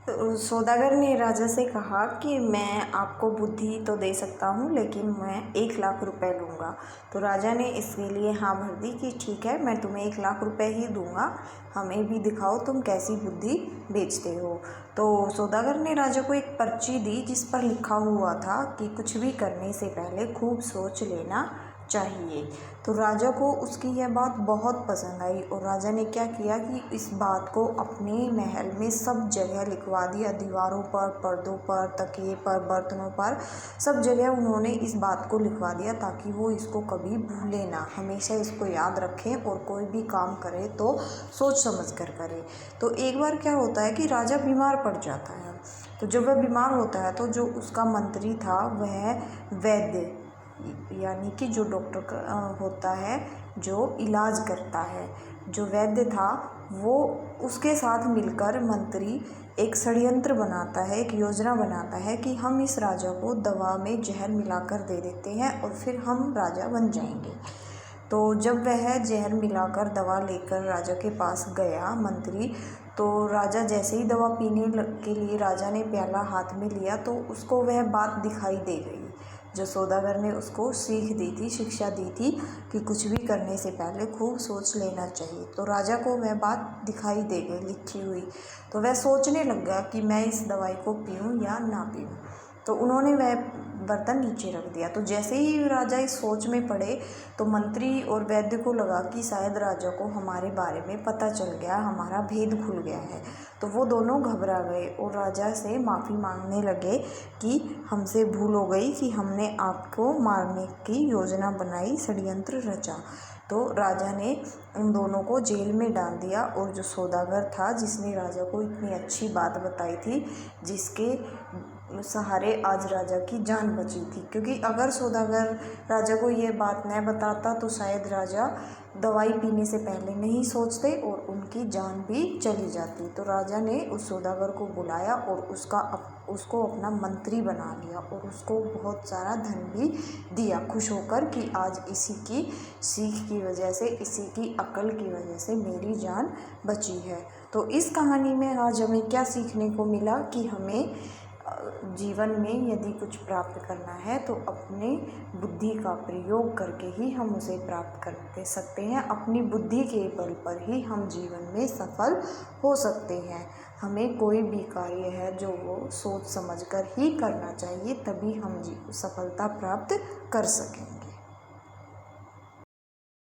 सौदागर ने राजा से कहा कि मैं आपको बुद्धि तो दे सकता हूँ, लेकिन मैं 1 लाख रुपए लूँगा। तो राजा ने इसके लिए हाँ भर दी कि ठीक है, मैं तुम्हें 1 लाख रुपए ही दूँगा, हमें भी दिखाओ तुम कैसी बुद्धि बेचते हो। तो सौदागर ने राजा को एक पर्ची दी जिस पर लिखा हुआ था कि कुछ भी करने से पहले खूब सोच लेना चाहिए। तो राजा को उसकी यह बात बहुत पसंद आई और राजा ने क्या किया कि इस बात को अपने महल में सब जगह लिखवा दिया, दीवारों पर, पर्दों पर, तकिए पर, बर्तनों पर, सब जगह उन्होंने इस बात को लिखवा दिया ताकि वो इसको कभी भूले ना, हमेशा इसको याद रखें और कोई भी काम करे तो सोच समझ कर करे। तो एक बार क्या होता है कि राजा बीमार पड़ जाता है। तो जब वह बीमार होता है तो जो उसका मंत्री था वह वैद्य, यानी कि जो डॉक्टर होता है, जो इलाज करता है, जो वैद्य था, वो उसके साथ मिलकर मंत्री एक षड्यंत्र बनाता है, एक योजना बनाता है कि हम इस राजा को दवा में जहर मिलाकर दे देते हैं और फिर हम राजा बन जाएंगे। तो जब वह जहर मिलाकर दवा लेकर राजा के पास गया मंत्री, तो राजा जैसे ही दवा पीने के लिए राजा ने प्याला हाथ में लिया तो उसको वह बात दिखाई दे गई जो सौदागर ने उसको सीख दी थी, शिक्षा दी थी कि कुछ भी करने से पहले खूब सोच लेना चाहिए। तो राजा को वह बात दिखाई दे गई लिखी हुई, तो वह सोचने लग गया कि मैं इस दवाई को पीऊँ या ना पीऊँ। तो उन्होंने वह बर्तन नीचे रख दिया। तो जैसे ही राजा इस सोच में पड़े तो मंत्री और वैद्य को लगा कि शायद राजा को हमारे बारे में पता चल गया, हमारा भेद खुल गया है। तो वो दोनों घबरा गए और राजा से माफ़ी मांगने लगे कि हमसे भूल हो गई कि हमने आपको मारने की योजना बनाई, षड्यंत्र रचा। तो राजा ने उन दोनों को जेल में डाल दिया और जो सौदागर था जिसने राजा को इतनी अच्छी बात बताई थी, जिसके सहारे आज राजा की जान बची थी, क्योंकि अगर सौदागर राजा को ये बात न बताता तो शायद राजा दवाई पीने से पहले नहीं सोचते और उनकी जान भी चली जाती। तो राजा ने उस सौदागर को बुलाया और उसको अपना मंत्री बना लिया और उसको बहुत सारा धन भी दिया, खुश होकर कि आज इसी की सीख की वजह से, इसी की अकल की वजह से मेरी जान बची है। तो इस कहानी में आज हमें क्या सीखने को मिला कि हमें जीवन में यदि कुछ प्राप्त करना है तो अपने बुद्धि का प्रयोग करके ही हम उसे प्राप्त कर सकते हैं। अपनी बुद्धि के बल पर ही हम जीवन में सफल हो सकते हैं। हमें कोई भी कार्य है जो वो सोच समझकर ही करना चाहिए, तभी हम सफलता प्राप्त कर सकेंगे।